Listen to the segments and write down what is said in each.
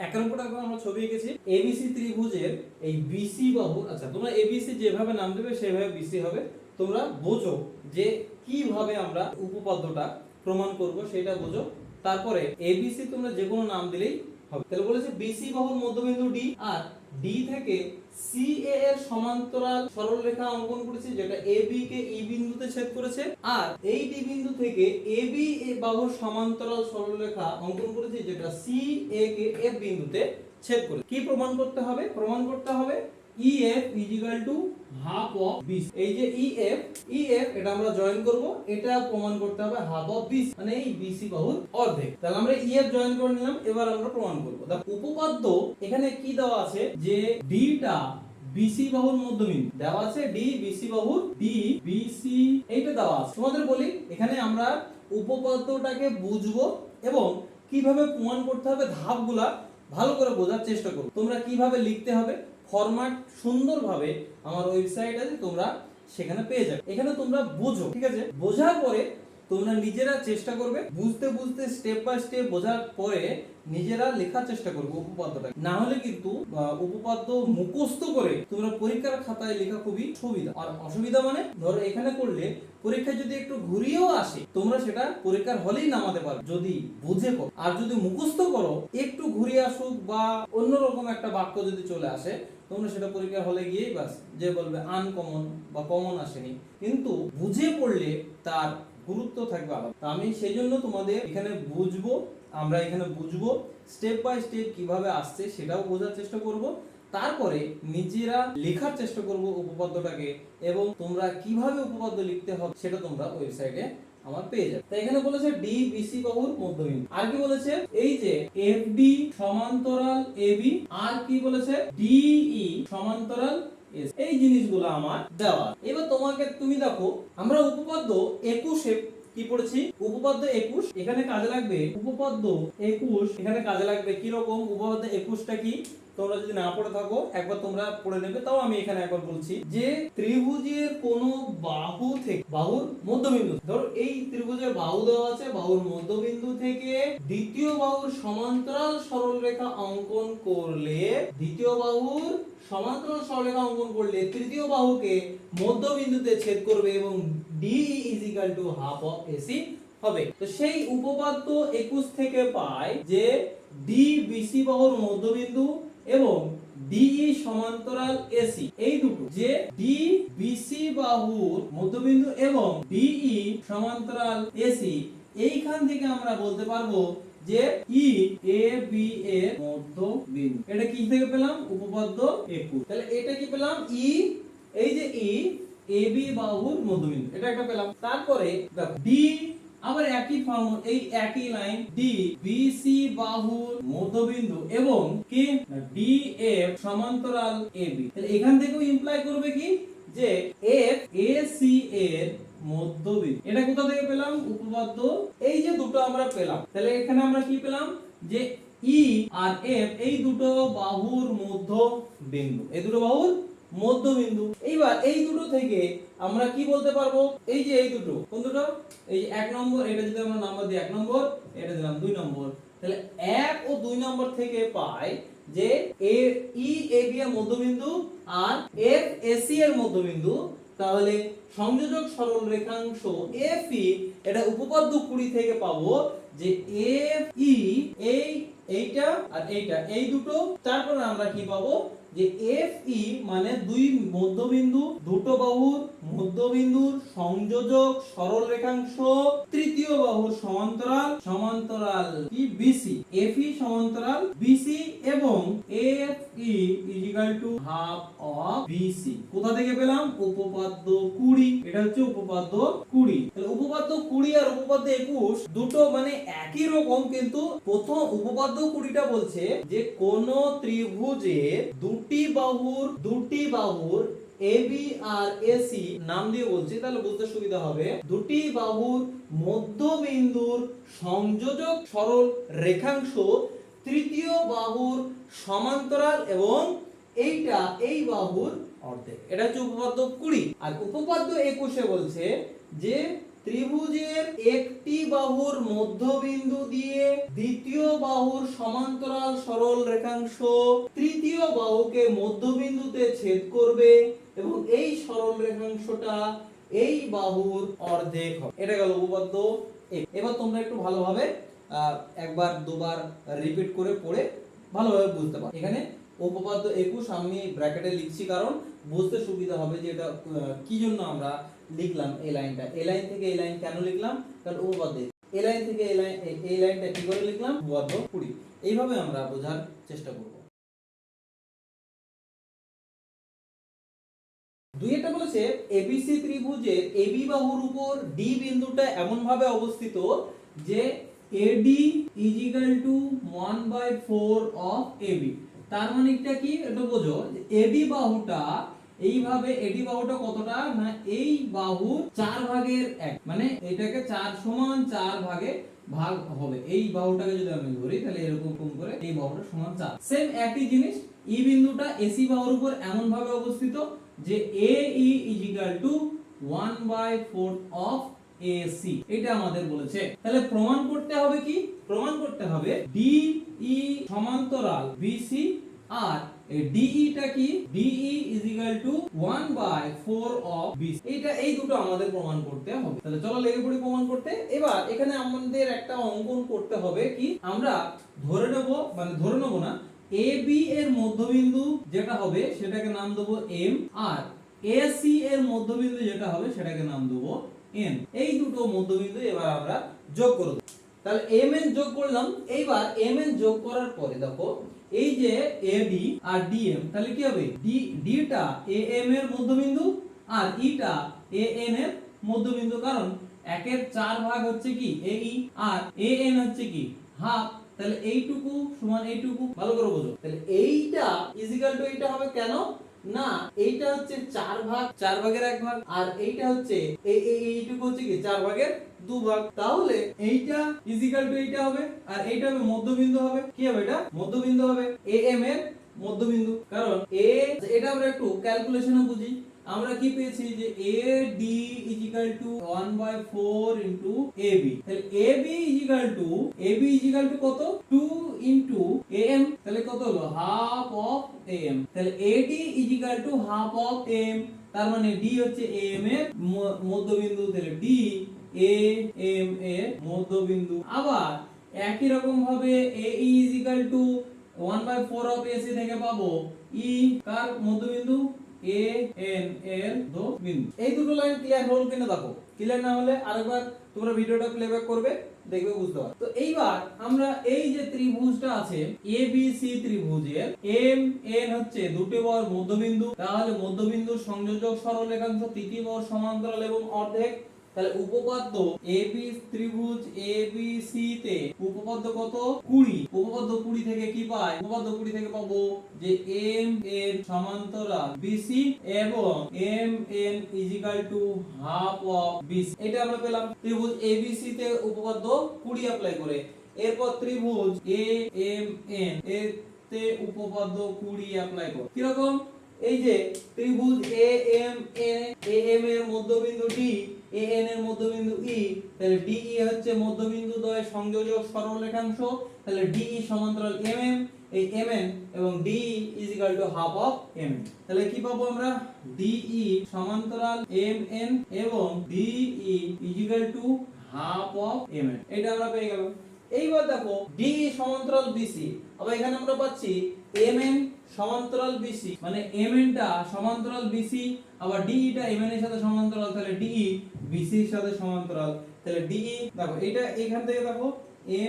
এক নম্বরটা আমরা ছবি এঁকেছি এবিসি ত্রিভুজের এই বিসি বাহু। আচ্ছা, তোমরা এবিসি যেভাবে নাম দেবে সেভাবে বিসি হবে। তোমরা বোঝো যে কিভাবে আমরা উপপাদ্যটা প্রমাণ করব সেটা বোঝো। তারপরে এবিসি তোমরা যে কোনো নাম দিলেই হবে। তাহলে বলেছে বিসি বাহুর মধ্যবিন্দু ডি, আর ডি থেকে সিএ এর সমান্তরাল সরলরেখা অঙ্কন করেছি যেটা এবি কে ই বিন্দুতে ছেদ করেছে, আর এই ডি বিন্দু থেকে এবি বাহুর সমান্তরাল সরলরেখা অঙ্কন করেছি যেটা সিএ কে এফ বিন্দুতে ছেদ করেছে। কি প্রমাণ করতে হবে? প্রমাণ করতে হবে EF হাফ অফ BC। এই যে EF এটা আমরা জয়েন করব, এটা প্রমাণ করতে হবে হাফ অফ BC, মানে এই BC বাহুর অর্ধেক। তাহলে আমরা EF জয়েন করে নিলাম, এবার আমরা প্রমাণ করব। দেখো উপপাদ্য এখানে কি দেওয়া আছে যে D টা BC বাহুর মধ্যবিন্দু দেওয়া আছে, D BC বাহুর D BC এইটা দেওয়া আছে। তোমাদের বলি এখানে আমরা উপপাদ্যটাকে বুঝবো এবং কিভাবে প্রমাণ করতে হবে ধাপগুলা ভালো করে বোঝার চেষ্টা করো। তোমরা কিভাবে লিখতে হবে ফরম্যাট সুন্দরভাবে আমার ওয়েবসাইট আছে, তোমরা সেখানে পেয়ে যাবে। এখানে তোমরা বুঝো, ঠিক আছে? বোঝার পরে তোমরা নিজেরা চেষ্টা করবে, বুঝতে বুঝতে স্টেপ বাই স্টেপ বোঝার পরে নিজেরা লেখার চেষ্টা করবে উপপাদ্যটা। না হলে কিন্তু উপপাদ্য মুখস্থ করে তোমরা পরীক্ষার খাতায় লেখা খুবই সুবিধা। আর অসুবিধা মানে ধরো এখানে করলে পরীক্ষায় যদি একটু ঘুরিয়েও আসে তোমরা সেটা পরীক্ষার হলেই নামাতে পারো যদি বুঝে করো। আর যদি মুখস্থ করো একটু ঘুরিয়ে আসুক বা অন্যরকম একটা বাক্য যদি চলে আসে তোমরা সেটা পরীক্ষার হলে গিয়েই বাস যে বলবে আনকমন বা কমন আসেনি। কিন্তু বুঝে পড়লে তার গুরুত্ব থাকবে আলাদা। তো আমি সেই জন্য তোমাদের এখানে বুঝবো, আমরা এখানে বুঝবো স্টেপ বাই স্টেপ কিভাবে আসছে সেটাও বোঝার চেষ্টা করব। তারপরে নিজেরা লেখার চেষ্টা করব উপপাদ্যটাকে, এবং তোমরা কিভাবে উপপাদ্য লিখতে হবে সেটা তোমরা ওয়েবসাইটে আমার পেয়ে যাবে। তাই এখানে বলেছে ডি বিসি বাহুর মধ্যবিন্দু। আর কি বলেছে এই যে এফডি সমান্তরাল এবি, আর কি বলেছে ডিই সমান্তরাল এস। এই জিনিসগুলো আমার দেওয়া। এবার তুমি দেখো আমরা উপপাদ্য 21 এ কি পড়েছি? উপপাদ্য 21 এখানে কাজে লাগবে। উপপাদ্য 21 এখানে কাজে লাগবে কি রকম? উপপাদ্য 21টা কি তোমরা যদি না পড়ে থাকো একবার তোমরা পড়ে নেবে। তাও আমি এখানে একবার বলছি যে ত্রিভুজের কোন বাহু থেকে, বাহুর মধ্যবিন্দু, ধরো এই ত্রিভুজের বাহু দেওয়া আছে, বাহুর মধ্যবিন্দু থেকে দ্বিতীয় বাহুর সমান্তরাল সরলরেখা অঙ্কন করলে, দ্বিতীয় বাহুর সমান্তরাল সরলরেখা অঙ্কন করলে তৃতীয় বাহুকে মধ্যবিন্দুতে ছেদ করবে এবং DE হাফ অফ AC হবে। তো সেই উপপাদ্য 21 থেকে পাই যে D BC বাহুর মধ্যবিন্দু এবং DE সমান্তরাল AC, এই দুটো যে D BC বাহুর মধ্যবিন্দু এবং DE সমান্তরাল AC, এইখান থেকে আমরা বলতে পারবো যে E AB এর মধ্যবিন্দু। এটা কি থেকে পেলাম? উপপাদ্য 21। তাহলে এটা কি পেলাম? E, এই যে E AB বাহুর মধ্যবিন্দু, এটা একটা পেলাম। তারপরে দেখো D আবার একই ফর্ম, এই একই লাইন D BC বাহুর মধ্যবিন্দু এবং কি DF সমান্তরাল AB। তাহলে এখান থেকেও ইমপ্লাই করবে কি যে F AC এর মধ্যবিন্দু। এটা কোথা থেকে পেলাম? উপপাদ্য এই যে দুটো আমরা পেলাম। তাহলে এখানে আমরা কি পেলাম যে E আর F এই দুটো বাহুর মধ্যবিন্দু, এই দুটো বাহুর মধ্যবিন্দু। এইবার এই দুটো থেকে আমরা কি বলতে পারবো? এই যে এই দুটো, কোন দুটো? এই যে 1 নম্বর, এটা যদি আমরা নাম্বার দিই 1 নম্বর, এটা দিলাম 2 নম্বর। তাহলে 1 ও 2 নম্বর থেকে পাই যে E AB এর মধ্যবিন্দু আর F AC এর মধ্যবিন্দু। তাহলে সংযোজক সরল রেখাংশ FE, এটা উপপাদ্য 20 থেকে পাবো যে FE এইটা আর এইটা, এই দুটো। তারপর আমরা কি পাবো যে FE মানে দুই মধ্যবিন্দু, দুটো বাহুর মধ্যবিন্দুর সংযোজক সরল রেখাংশ তৃতীয় বাহুর সমান্তরাল, সমান্তরাল কি BC, FE সমান্তরাল BC এবং FE হাফ অফ BC। কোথা থেকে পেলাম? উপপাদ্য 20। এটা হচ্ছে উপপাদ্য 20। তাহলে উপপাদ্য 20 আর উপপাদ্য 21 দুটো মানে একই রকম, কিন্তু প্রথম উপপাদ্য 20টা বলছে যে কোন ত্রিভুজের দুটি বাহুর AB আর AC নাম দিয়ে বলছি, তাহলে বুঝতে সুবিধা হবে। দুটি বাহুর মধ্যবিন্দুর সংযোজক সরল রেখাংশ তৃতীয় বাহুর সমান্তরাল এবং এইটা এই বাহুর অর্ধেক। এটা হচ্ছে উপপাদ্য 20। আর উপপাদ্য 21 এ বলছে যে ত্রিভুজের একটি বাহুর মধ্যবিন্দু দিয়ে দ্বিতীয় বাহুর সমান্তরাল সরল রেখাংশ তৃতীয় বাহুকে মধ্যবিন্দুতে ছেদ করবে এবং এই সরল রেখাংশটা এই বাহুর অর্ধেক হবে। এটা গেল উপপাদ্য। এবার তোমরা একটু ভালোভাবে একবার দুবার রিপিট করে পড়ে ভালোভাবে বুঝতে পারো। এখানে উপপাদ্য 21 আমি ব্র্যাকেটে লিখছি কারণ বুঝতে সুবিধা হবে যে এটা কি জন্য আমরা লিখলাম এই লাইনটা। এই লাইন থেকে এই লাইন কেন লিখলাম? কারণ উপপাদ্য এই লাইন থেকে এই লাইনটা কি করে লিখলাম? উপপাদ্য 20। এইভাবে আমরা বোঝার চেষ্টা করব। দুইটা বলেছে এবিসি ত্রিভুজের এবি বাহুর উপর ডি বিন্দুটা এমন ভাবে অবস্থিত যে AD is equal to 1/4 of AB. তার মানে এটা কি? এটা বোঝো যে এডি বাহুটা এইভাবে, এডি বাহুটা কতটা না এই বাহু 4 ভাগের 1, মানে এটাকে 4 সমান 4 ভাগে ভাগ হবে। এই বাহুটাকে যদি আমি ধরি তাহলে এরকম করে এই বাহুটা সমান 4। সেম একই জিনিস ই বিন্দুটা এসি বাহুর উপর এমন ভাবে অবস্থিত যে AE is equal to 1/4 of AC। এটা আমাদের বলেছে। তাহলে প্রমাণ করতে হবে কি? প্রমাণ করতে হবে DE সমান্তরাল BC আর DE টা কি? DE is equal to 1/4 of BC। এই দুটো আমাদের প্রমাণ করতে হবে। তাহলে চলো লেগে পড়ি প্রমাণ করতে। এবার এখানে আমাদের একটা অঙ্কন করতে হবে কি? আমরা ধরে নেব, মানে ধরে নেব না, AB এর মধ্যবিন্দু যেটা হবে সেটাকে নাম দেব M আর AC এর মধ্যবিন্দু যেটা হবে সেটাকে নাম দেব N। এই দুটো মধ্যবিন্দু এবার আমরা যোগ করব। তাহলে MN যোগ করলাম। এইবার MN যোগ করার পরে দেখো এই যে AD আর DM তাহলে কি হবে? D টা AM এর মধ্যবিন্দু আর E টা AN এর মধ্যবিন্দু, কারণ 1/4 ভাগ হচ্ছে কি AE আর AN হচ্ছে কি হাফ। তাহলে এইটুকু সমান এইটুকু, ভালো করে বোঝো। তাহলে এইটা ইজিক্যাল টু এইটা হবে কেন না? এইটা হচ্ছে 4 ভাগ, 4 ভাগের 1 ভাগ, আর এইটা হচ্ছে এইটুকু হচ্ছে কি 4 ভাগের 2 ভাগ। তাহলে এইটা ইজিক্যাল টু এইটা হবে আর এইটা হবে মধ্যবিন্দু হবে। কি হবে? এটা মধ্যবিন্দু হবে, AM এর মধ্যবিন্দু। কারণ এটা আমরা একটু ক্যালকুলেশনে বুঝি। আমরা কি পেয়েছি যে AD is equal to 1/4 into AB। তাহলে AB is equal to কত? 2 into AM। তাহলে কত হলো? half of AM। তাহলে AD is equal to half of AM। তার মানে D হচ্ছে AM এর মধ্যবিন্দু। তাহলে D AM এর মধ্যবিন্দু। আবার একই রকম ভাবে AE is equal to 1/4 of AC থেকে পাবো E কার মধ্যবিন্দু? AN এর বিন্দু। এই দুটো লাইন ক্লিয়ার হলো কিনা দেখো। ক্লিয়ার না হলে আরেকবার তোমরা ভিডিওটা প্লেব্যাক করবে, দেখবে বুঝতে পারবে। তো এইবার আমরা এই যে ত্রিভুজটা আছে ABC ত্রিভুজের MN হচ্ছে দুটি বাহুর মধ্যবিন্দু, তাহলে মধ্যবিন্দুর সংযোজক সরলরেখাংশ তৃতীয় বাহুর সমান্তরাল এবং অর্ধেক। তাহলে উপপাদ্য AB ত্রিভুজ ABC তে উপপাদ্য কত? 20। উপপাদ্য 20 থেকে কি পাই? উপপাদ্য 20 থেকে পাবো যে MN সমান্তরাল BC এবং MN is equal to half of BC। এটা আমরা পেলাম ত্রিভুজ ABC তে উপপাদ্য 20 অ্যাপ্লাই করে। এরপর ত্রিভুজ AMN এতে উপপাদ্য 20 অ্যাপ্লাই করো। কি রকম? এই যে ত্রিভুজ AM এর মধ্যবিন্দু D, AN এর মধ্যবিন্দু E, তাহলে DE হচ্ছে মধ্যবিন্দু দ্বয়ের সংযোজক সরলরেখাংশ। তাহলে DE সমান্তরাল MM, এই MN এবং DE is equal to half of MN। তাহলে কি পাবো আমরা? DE সমান্তরাল MN এবং DE is equal to half of MN। এটা আমরা পেয়ে গেলাম। এইবার দেখো DE সমান্তরাল BC, আবার এখানে আমরা পাচ্ছি MN সমান্তরাল BC, মানে MN টা সমান্তরাল BC আবার DE টা MN এর সাথে সমান্তরাল, তাহলে DE BC এর সাথে সমান্তরাল। তাহলে DE দেখো এটা এখান থেকে দেখো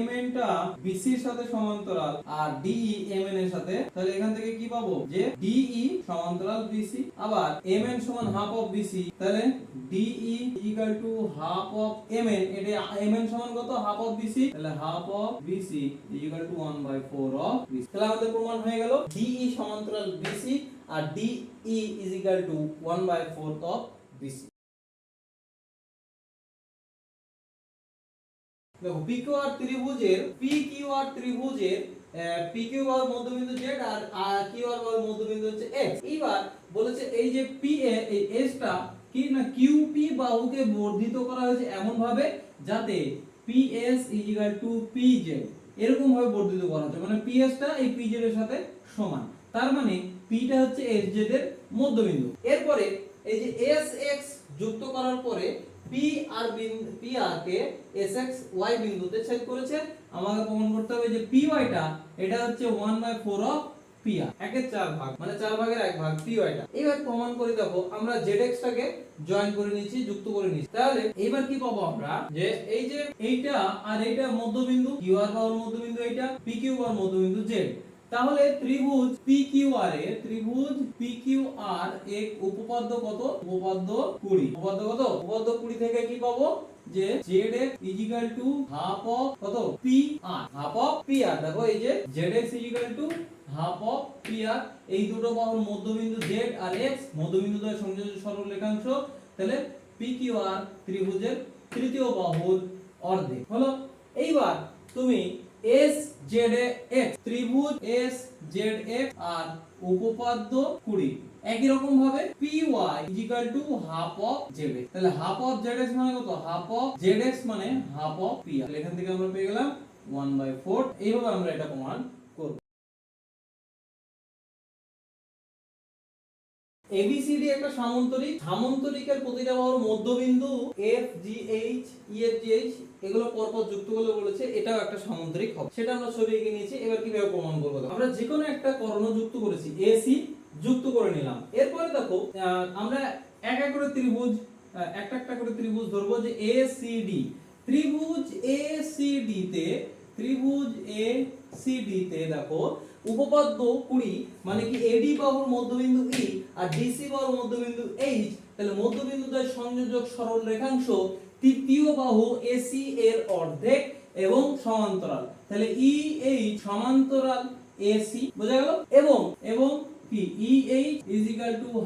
MN টা BC এর সাথে সমান্তরাল আর DE MN এর সাথে, তাহলে এখান থেকে কি পাবো যে DE সমান্তরাল BC আবার MN সমান হাফ অফ BC। তাহলে DE equal to half of MN, এটা MN সমান কত? Half of BC। তাহলে half of BC equal to 1/4 of BC। তাহলে আমাদের প্রমাণ হয়ে গেল DE সমান্তরাল BC R DE is equal to 1/4 of BC। দেখো PQR ত্রিভুজের PQ বাহুর মধ্যবিন্দু Z আর QR বাহুর মধ্যবিন্দু হচ্ছে X। এইবার বলেছে এই যে PA এই S টা কি না কিউপি বাহুকে বর্ধিত করা হয়েছে এমন ভাবে যাতে পিএস পিজেড এরকম ভাবে বর্ধিত করা হচ্ছে, মানে পিএস টা এই পিজেড এর সাথে সমান, তার মানে পিটা হচ্ছে এসজেড এর মধ্যবিন্দু। এরপরে এই যে এসএক্স যুক্ত করার পরে পি আর কে এসএক্স ওয়াই বিন্দুতে ছেদ করেছে। আমাকে প্রমাণ করতে হবে যে পি ওয়াইটা এটা হচ্ছে 1/4 অফ পি আর, একের 4 ভাগ, মানে 4 ভাগের 1 ভাগ পি ওয়াইটা। এবার প্রমাণ করে দেখো, আমরা জেড টাকে জয়েন করে নিয়েছি, যুক্ত করে নিয়েছি। তাহলে এবার কি পাবো আমরা, যে এই যে এইটা আর এইটা মধ্যবিন্দু, কিউ আর বাহুর মধ্যবিন্দু এইটা, পি কিউ আর মধ্যবিন্দু জেড। তাহলে ত্রিভুজ PQR এর এক উপপাদ্য কত? উপপাদ্য 20। উপপাদ্য কত? উপপাদ্য 20 থেকে কি পাবো, যে ZX half of কত PR, half of PR। দেখো এই যে ZX half of PR, এই দুটো বাহুর মধ্যবিন্দু Z আর X, মধ্যবিন্দু দ্বয় সংযোজিত সরল রেখাংশ। তাহলে PQR ত্রিভুজের তৃতীয় বাহুর অর্ধেক হলো। এইবার তুমি SZX ত্রিভুজ SZX আর উপপাদ্য 20 একই রকম ভাবে PY half of ZX। তাহলে half of ZX মানে কত? half of ZX মানে half of PR। এখান থেকে আমরা পেয়ে গেলাম 1/4। এইভাবে আমরা এটা প্রমাণ করব। ABCD একটা সামান্তরিক, সামান্তরিকের প্রতিটা বাহুর মধ্যবিন্দু FGH EFGH এগুলো পরপর যুক্ত করলে বলেছে এটাও একটা সামান্তরিক হবে, সেটা আমরা ছবি এঁকে নিয়েছি। এবার কিভাবে প্রমাণ করব? আমরা যে কোনো একটা কর্ণ যুক্ত করেছি, AC যুক্ত করে নিলাম। এরপরে দেখো আমরা এক এক করে ত্রিভুজ, একটা করে ত্রিভুজ ধরবো, যে ACD ত্রিভুজ ACD তে দেখো উপপাদ্য 20 মানে কি AD বাহুর মধ্যবিন্দু E আর DC বাহুর মধ্যবিন্দু H। তাহলে মধ্যবিন্দু দ্বয় সংযোজক সরল রেখাংশ তৃতীয় বাহু AC এর অর্ধেক এবং সমান্তরাল। তাহলে EH সমান্তরাল AC, বোঝা গেল? এবং কি EH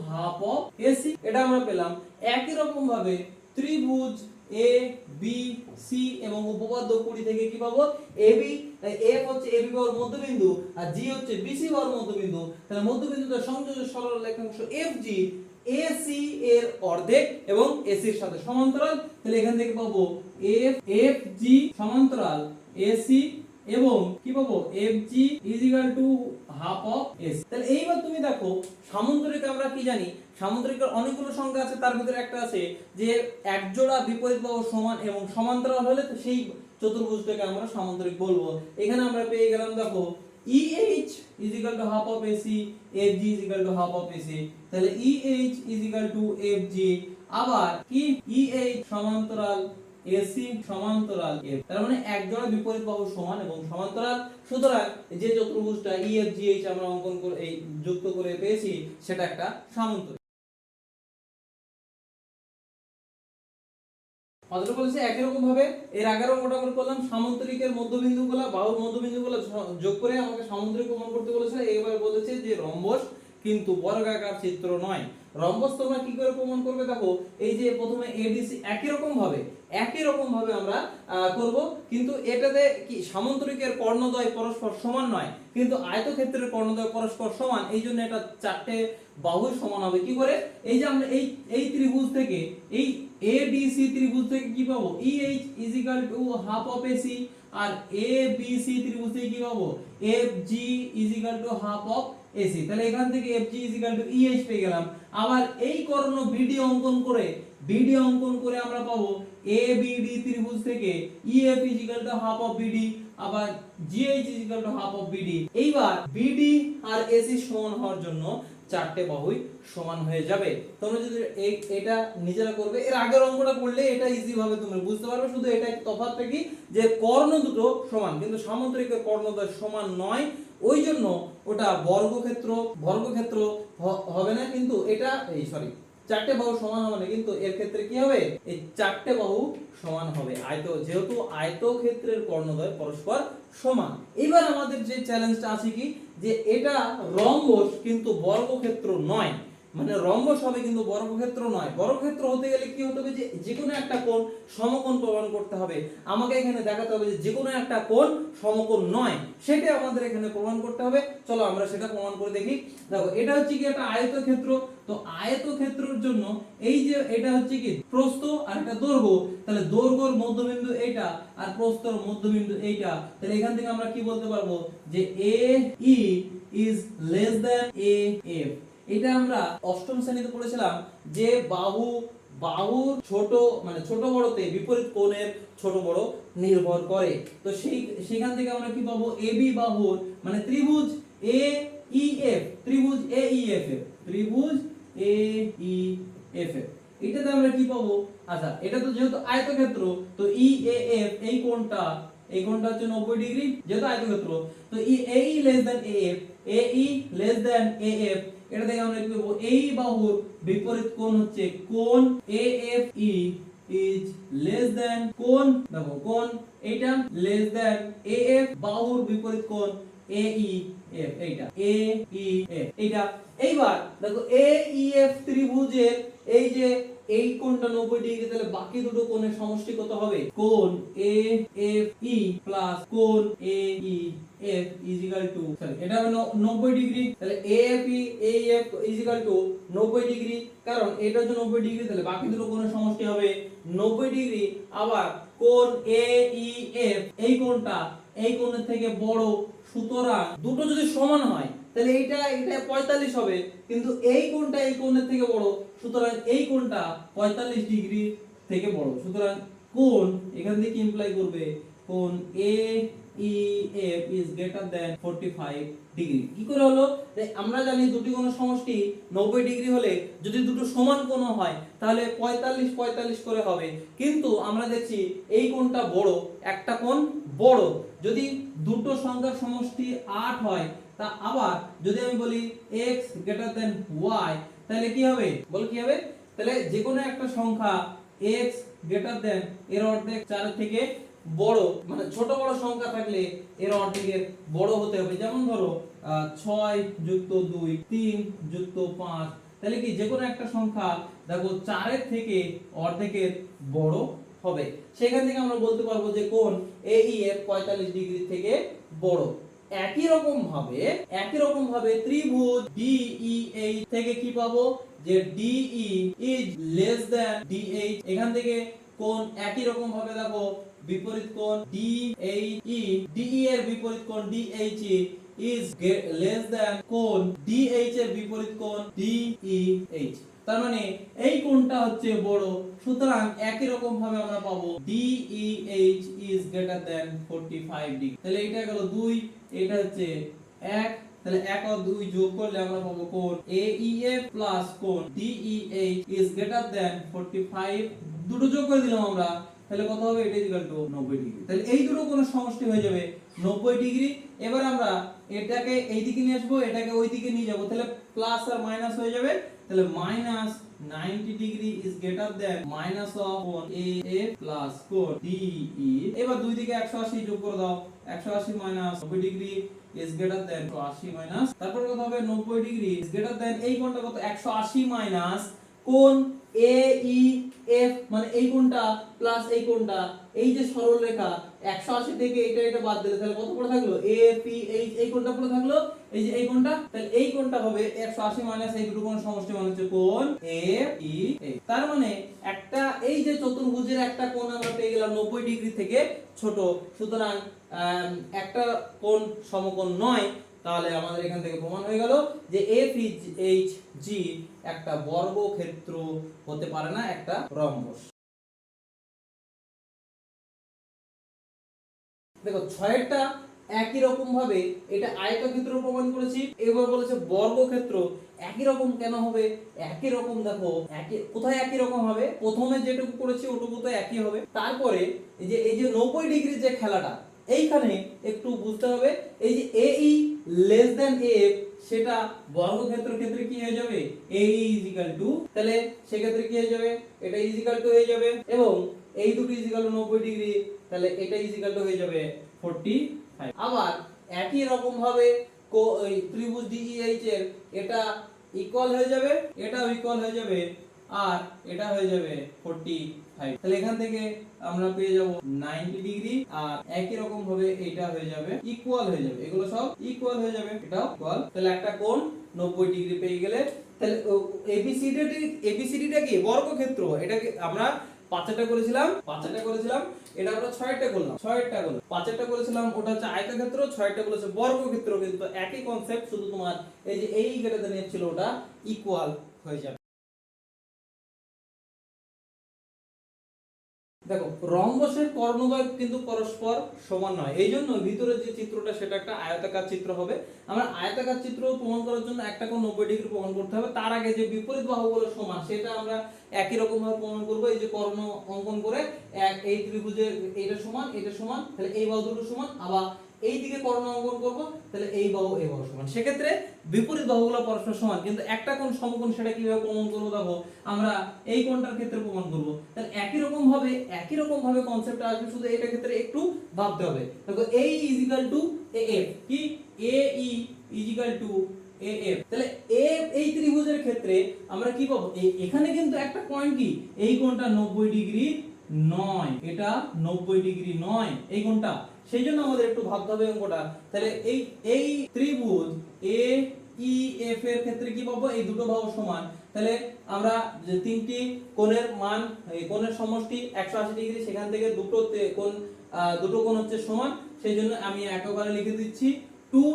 half of AC, এটা আমরা পেলাম। একই রকম ভাবে ত্রিভুজ ABC এবং উপপাদ্য 20 থেকে কি পাবো? AB, F হচ্ছে AB বাহুর মধ্যবিন্দু আর G হচ্ছে BC বাহুর মধ্যবিন্দু। তাহলে মধ্যবিন্দুতে সংযোজক সরল রেখাংশ FG AC এর অর্ধেক এবং AC এর সাথে সমান্তরাল। তাহলে এখান থেকে পাবো FG সমান্তরাল AC এবং কি পাবো? FG half of AC। তাহলে এইবার তুমি দেখো সামান্তরিক আমরা কি জানি, সামান্তরিকের অনেকগুলো সংখ্যা আছে, তার ভিতরে একটা আছে যে এক জোড়া বিপরীত বাহু সমান এবং সমান্তরাল হলে তো সেই চতুর্ভুজটাকে আমরা সামান্তরিক বলবো। এখানে আমরা পেয়ে গেলাম দেখো EH half of AC, FG half of AC। তাহলে EH FG, আবার কি EH সমান্তরাল AC সমান্তরাল F, তার মানে এক জোড়া বিপরীত বাহু সমান এবং সমান্তরাল। সুতরাং যে চতুর্ভুজটা EFGH আমরা অঙ্কন করে এই যুক্ত করে পেয়েছি সেটা একটা সামান্তরিক। অতটা বলেছে একই রকম ভাবে এর আগের অঙ্কটা আমরা করলাম, সামান্তরিকের মধ্যবিন্দুগুলো বাহুর মধ্যবিন্দুগুলো যোগ করে আমাকে সামান্তরিক প্রমাণ করতে বলেছে। এবার বলেছে যে রম্বস কিন্তু বর্গাকার চিত্র নয়। রম্বস তোমরা কি করে প্রমাণ করবে? দেখো এই যে প্রথমে ADC একই রকম ভাবে আমরা করব, কিন্তু এটাতে কি সামান্তরিকের কর্ণদ্বয় পরস্পর সমান নয়, কিন্তু আয়তক্ষেত্রের কর্ণদ্বয় পরস্পর সমান। এই জন্য এটা চারটে বাহুর সমান হবে। কি করে? এই যে আমরা এই ত্রিভুজ থেকে, এই ADC ত্রিভুজ থেকে কি পাবো? EH half of AC, R ABC ত্রিভুজ থেকে কি পাবো? FG half of AC। তাহলে এখান থেকে FG EH পেয়ে গেলাম। আবার এই কর্ণ BD অঙ্কন করে আমরা পাবো ABD ত্রিভুজ থেকে EF half of BD, আবার GH half of BD। এইবার BD আর AC সমান হওয়ার জন্য চারটে বাহুই সমান হয়ে যাবে। তোমরা যদি এটা নিজেরা করবে, এর আগের অঙ্কটা করলে এটা ইজি ভাবে তুমি বুঝতে পারবে। শুধু এটা তফাৎটা কি, যে কর্ণ দুটো সমান কিন্তু সামান্তরিকের কর্ণদ্বয় সমান নয়, ওই জন্য ওটা বর্গক্ষেত্র হবে না। কিন্তু এটা চারটে বাহু সমান হবে না, কিন্তু এর ক্ষেত্রে কি হবে? এই চারটে বাহু সমান হবে যেহেতু আয়তক্ষেত্রের কর্ণদ্বয় পরস্পর সমান। এবার আমাদের যে চ্যালেঞ্জটা আছে কি, যে এটা রম্বস কিন্তু বর্গক্ষেত্র নয়। মানে রম্বস হবে কিন্তু বর্গক্ষেত্র নয়। বর্গক্ষেত্র হতে গেলে কি হতে হবে, যে যেকোনো একটা কোণ সমকোণ প্রমাণ করতে হবে। আমাকে এখানে দেখাতে হবে যে যেকোনো একটা কোণ সমকোণ নয়, সেটা আমাদের এখানে প্রমাণ করতে হবে। চলো আমরা সেটা প্রমাণ করে দেখি। দেখো এটা হচ্ছে কি একটা আয়তক্ষেত্র, তো আয়তক্ষেত্রের জন্য এই যে এটা হচ্ছে কি প্রস্থ আর এটা দৈর্ঘ্য, তাহলে দৈর্ঘ্যের মধ্যবিন্দু এইটা আর প্রস্থের মধ্যবিন্দু এইটা, তাহলে এখান থেকে আমরা কি বলতে পারবো যে AE is less than AF। এটা আমরা অষ্টম শ্রেণীতে পড়েছিলাম যে বাহুর ছোট মানে ছোট বড়তে বিপরীত কোণের ছোট বড় নির্ভর করে। তো সেখান থেকে আমরা কি পাবো, AB বাহুর মানে ত্রিভুজ AEF, ত্রিভুজ AEF, ত্রিভুজ AEF, এটাতে আমরা কি পাবো, আচ্ছা এটা তো যেহেতু আয়তক্ষেত্র, তো EAF এই কোণটা হচ্ছে 90 ডিগ্রি, যেহেতু আয়তক্ষেত্র, তো AE less than AF, AE less than AF, এটা থেকে আমরা কি পাবো, এই বাহুর বিপরীত কোণ হচ্ছে কোণ AFE is less than কোণ, দেখো কোণ এইটা লেস দ্যান AF, বাহুর বিপরীত কোণ AEF, এইটা AEF এইটা। এইবার দেখো AEF ত্রিভুজের এই যে এই কোণটা 90 ডিগ্রি, তাহলে বাকি দুটো কোণের সমষ্টি কত হবে, কোণ AFE প্লাস কোণ AEF ইজ ইকুয়াল টু, এটা হবে 90 ডিগ্রি, তাহলে AFE AEF is equal two 90 degree, কারণ এটা হচ্ছে 90 ডিগ্রি, তাহলে বাকি দুটো কোণের সমষ্টি হবে 90 ডিগ্রি। আবার কোণ AEF এই কোণটা এই কোণের থেকে বড়, সুতরাং দুটো যদি সমান হয় তাহলে এটা 45 হবে, কিন্তু এই কোণটা এই কোণের থেকে বড়, সুতরাং এই কোণটা 45 ডিগ্রি থেকে বড়, সুতরাং কোণ এখান থেকে ইমপ্লাই করবে কোণ AEF is greater than 45 degree. কি করে হলো, আমরা জানি দুটি কোণের সমষ্টি 90 ডিগ্রি হলে যদি দুটো সমান কোণ হয় তাহলে 45 45 করে হবে, কিন্তু আমরা দেখছি এই কোণটা বড়, একটা কোণ বড়, যদি দুটো সংখ্যার সমষ্টি 8 হয়, তা আবার যদি আমি বলি x greater than y, তাহলে কি হবে, বল কি হবে, তাহলে যে কোনো একটা সংখ্যা x greater than এর অর্ধেক 4 থেকে বড়, মানে ছোট বড় সংখ্যা থাকলে এর অর্ধেকের বড় হতে হবে। যেমন ধরো 6 যুক্ত 2 3 যুক্ত 5, তাহলে কি যে কোনো একটা সংখ্যা দেখো 4 এর থেকে অর্ধেকের বড় হবে, সেখান থেকে আমরা বলতে পারবো যে কোণ AEF 45 ডিগ্রি থেকে বড়। একই রকম ভাবে ত্রিভুজ DEH থেকে কি পাবো, যে DE is less than DH, এখান থেকে কোণ একই রকম ভাবে দেখো বিপরীত কোণ DE এর বিপরীত কোণ DH is less than কোণ DH এর বিপরীত কোণ DEH, তার মানে এই কোণটা হচ্ছে বড়, সুতরাং একই রকম ভাবে আমরা পাবো DEH is greater than 45 degree. তাহলে এটা গেল 2, এটা হচ্ছে 1, তাহলে 1 আর 2 যোগ করলে আমরা পাবো কোণ AEF প্লাস কোণ DEH is greater than 45, দুটো যোগ করে দিলাম আমরা, তাহলে কত হবে, এটা ইকুয়াল টু 90 ডিগ্রি। তাহলে এই দুটো কোণের সমষ্টি হয়ে যাবে 90 ডিগ্রি। এবার আমরা এটাকে এই দিকে নিয়ে আসবো, এটাকে ওই দিকে নিয়ে যাব, তাহলে প্লাস আর মাইনাস হয়ে যাবে, তাহলে minus 90 degree is greater than minus of কোণ AF প্লাস কোণ DE। এবার দুই দিকে 180 যোগ করে দাও, 180 minus 90 degree is greater than 180 minus, তারপর কত হবে, 90 ডিগ্রি ইজ গ্রেটার দ্যান এই কোণটা কত, 180 মাইনাস কোণ AEF, মানে এই কোণটা প্লাস এই কোণটা, এই যে সরল রেখা 180 থেকে এটা বাদ দিলে তাহলে কত পড়ে থাকলো, APH, এই কোণটা পড়ে থাকলো, এই যে এই কোণটা, তাহলে এই কোণটা হবে 180 মাইনাস এই দুটো কোণের সমষ্টি, মানে হচ্ছে কোণ AEH। তার মানে একটা এই যে চতুর্ভুজের একটা কোণ আমরা পেয়ে গেলাম 90 ডিগ্রি থেকে ছোট, সুতরাং একটা কোণ সমকোণ নয়, তাহলে আমাদের এখান থেকে প্রমাণ হয়ে গেল যে FHG একটা বর্গক্ষেত্র হতে পারে না, একটা রম্বস। দেখো 6এরটা একই রকম ভাবে এটা আয়তক্ষেত্র প্রমাণ করেছি, এবার বলেছে বর্গক্ষেত্র। একই রকম কেন হবে, একই রকম দেখো কোথায় একই রকম হবে, প্রথমে যেটুকু করেছি ওটুকু তো একই হবে, তারপরে এই যে 90 ডিগ্রির যে খেলাটা এইখানে একটু বুঝতে হবে, এই যে AE লেস দ্যান AF, সেটা বর্গক্ষেত্রের ক্ষেত্রে কি হয়ে যাবে, AE ইজ ইকুয়াল টু, তাহলে সেক্ষেত্রে কি হয়ে যাবে, এটা ইজ ইকুয়াল টু হয়ে যাবে, এবং এই দুটো ইজ ইকুয়াল টু 90 ডিগ্রি, তাহলে এটা ইজ ইকুয়াল টু হয়ে যাবে 45। আবার একই রকম ভাবে ওই ত্রিভুজ DEH এর এটা ইকুয়াল হয়ে যাবে, এটাও ইকুয়াল হয়ে যাবে, আর এটা হয়ে যাবে 45। তাহলে এখান থেকে আমরা পেয়ে যাব 90 ডিগ্রি, আর একই রকম ভাবে এটা হয়ে যাবে ইকুয়াল হয়ে যাবে, এগুলো সব ইকুয়াল হয়ে যাবে, এটাও ইকুয়াল। তাহলে একটা কোণ 90 ডিগ্রি পেয়ে গেলে, তাহলে এবিসিডিটা কি বর্গক্ষেত্র, এটাকে আমরা পাঁচটা করেছিলাম, এটা আমরা ছয়টা করলাম, পাঁচটা করেছিলাম ওটা হচ্ছে আয়তক্ষেত্র, ছয়টা বলেছে বর্গক্ষেত্র, কিন্তু একই কনসেপ্ট, শুধু তোমার এই যে এই গেটাতে নিয়ে ছিল ওটা ইকুয়াল হয়ে যাবে। দেখো রম্বসের কর্ণদ্বয় কিন্তু পরস্পর সমান নয়, এই জন্য ভিতরে যে চিত্রটা সেটা একটা আয়তাকার চিত্র হবে। আমরা আয়তাকার চিত্র প্রমাণ করার জন্য একটা কোণ 90 ডিগ্রি প্রমাণ করতে হবে, তার আগে যে বিপরীত বাহুগুলো সমান সেটা আমরা একই রকম ভাবে প্রমাণ করব। এই যে কর্ণ অঙ্কন করে এই ত্রিভুজের এইটা সমান, তাহলে এই বাহু দুটো সমান, আবার এই দিকে কর্ণ অঙ্কন করব, তাহলে এই বাহু সমান। সেক্ষেত্রে বিপরীত বাহুগুলো পরস্পর সমান, কিন্তু একটা কোণ সমকোণ সেটা কিভাবে প্রমাণ করব দেখো, আমরা এই কোণটার ক্ষেত্রে প্রমাণ করব। তাহলে একই রকম ভাবে কনসেপ্ট আসবে, শুধু এটার ক্ষেত্রে একটু ভাবতে হবে। দেখো a AF কি AE AF, তাহলে a এই ত্রিভুজের ক্ষেত্রে আমরা কি পাবো, এখানে কিন্তু একটা পয়েন্ট কি, এই কোণটা 90 ডিগ্রি নয়, এটা 90 ডিগ্রি নয় এই কোণটা, সেই জন্য আমাদের একটু ভাবতে হবে অঙ্কটা। তাহলে এই ত্রিভুজ AEF এর ক্ষেত্রে কি পাবো, এই দুটো বাহু সমান, তাহলে আমরা যে তিনটি কোণের মান, এই কোণের সমষ্টি 180 ডিগ্রি, সেখান থেকে দুটো কোণ হচ্ছে সমান, সেই জন্য আমি একবারে লিখে দিচ্ছি 2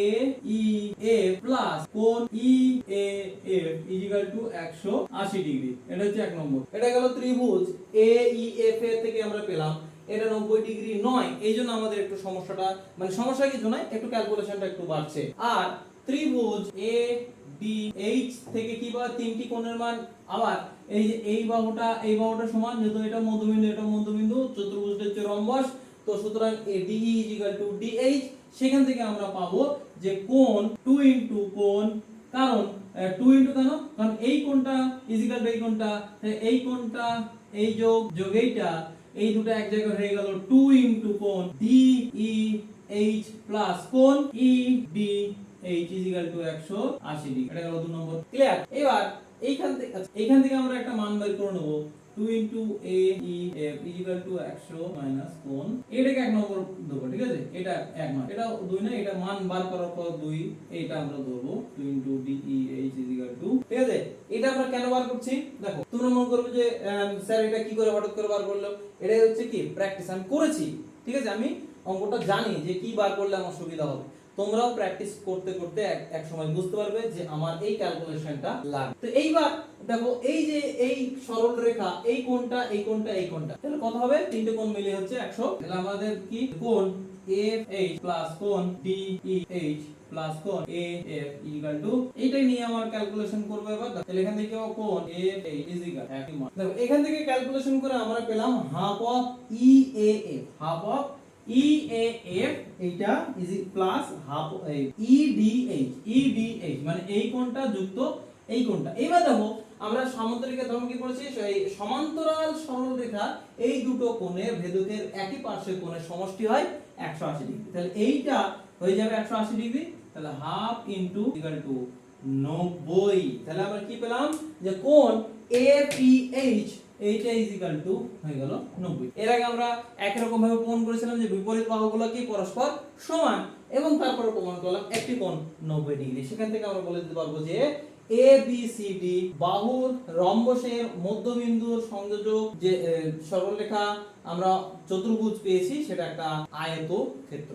AEF প্লাস কোণ EAF 180 ডিগ্রি। এটা হচ্ছে এক নম্বর, এটা গেল ত্রিভুজ AEF এর থেকে আমরা পেলাম এটা 90 ডিগ্রি নয়, এই জন্য আমাদের একটু সমস্যাটা, মানে সমস্যা কিছু নয়, একটু ক্যালকুলেশনটা একটু বাড়ছে। আর ত্রিভুজ ADH থেকে কি পাওয়া, তিনটি কোণের মান, আবার এই যে এই বাহুটা সমান, যেহেতু এটা মধ্যবিন্দু, চতুর্ভুজটা হচ্ছে রম্বস, তো সুতরাং ADE DH, সেখান থেকে আমরা পাবো যে কোণ 2 কোণ, কারণ 2 কেন, কারণ এই কোণটা ইজিক্যাল এই কোণটা, এই কোণটা এই যোগ এইটা, এই দুটো এক জায়গায় হয়ে গেল 2 কোণ DEH প্লাস কোণ EDH 180 ডিগ্রি। এটা গেল 2 নম্বর, ক্লিয়ার। এবার এইখান থেকে আমরা একটা মান বের করে নেব, 2 AEF 100 মাইনাস কোণ, এটাকে এক নম্বর দেবো, ঠিক আছে, এটা এক মান, এটা 2 না, এটা মান বার করার পর 2, এটা আমরা ধরবো 2 DEH 2, ঠিক আছে। এটা আমরা কেন বার করছি দেখো, তোমরা মনে করবে যে স্যার এটা কি করে হঠাৎ করে বার করলো, এটা হচ্ছে কি প্র্যাকটিস আমি করেছি, ঠিক আছে, আমি অঙ্কটা জানি যে কি বার করলে আমার সুবিধা হবে। তোমরাও প্র্যাকটিস করতে করতে এক সময় বুঝতে পারবে যে আমার এই ক্যালকুলেশনটা লাগবে। তো এইবার দেখো, এই যে এই সরল রেখা, এই কোণটা, তাহলে কত হবে, তিনটে কোণ মিলে হচ্ছে 100, তাহলে আমাদের কি কোণ AH প্লাস কোণ DEH প্লাস কোণ AF এইটাই নিয়ে আমার ক্যালকুলেশন করব এবার। তাহলে এখান থেকে কোণ AF একই মান, দেখো এখান থেকে ক্যালকুলেশন করে আমরা পেলাম হাফ অফ EAF এইটা ইজ প্লাস হাফ EDH মানে এই কোণটা যুক্ত এই কোণটা। এবার দেখো আমরা সামান্তরিকের ধর্ম কি পড়েছি, এই সমান্তরাল সরল রেখা এই দুটো কোণের ভেদকের একই পার্শ্বের কোণের সমষ্টি হয় 180 ডিগ্রি, তাহলে এইটা হয়ে যাবে 180 ডিগ্রি, তাহলে হাফ ইনটু ইকুয়াল টু 90, তাহলে আমরা কি পেলাম যে কোণ APH এইটা ইজ ইকুয়াল টু হয়ে গেল 90। এর আগে আমরা একই রকম ভাবে প্রমাণ করেছিলাম যে বিপরীত বাহুগুলো কি পরস্পর সমান, এবং তারপরে প্রমাণ করলাম একটি কোণ 90 ডিগ্রি। সেখান থেকে আমরা বলে দিতে পারবো যে ABCD বাহুর রম্বসের মধ্যবিন্দুর সংযোজক যে সরলরেখা আমরা চতুর্ভুজ পেয়েছি সেটা একটা আয়তক্ষেত্র।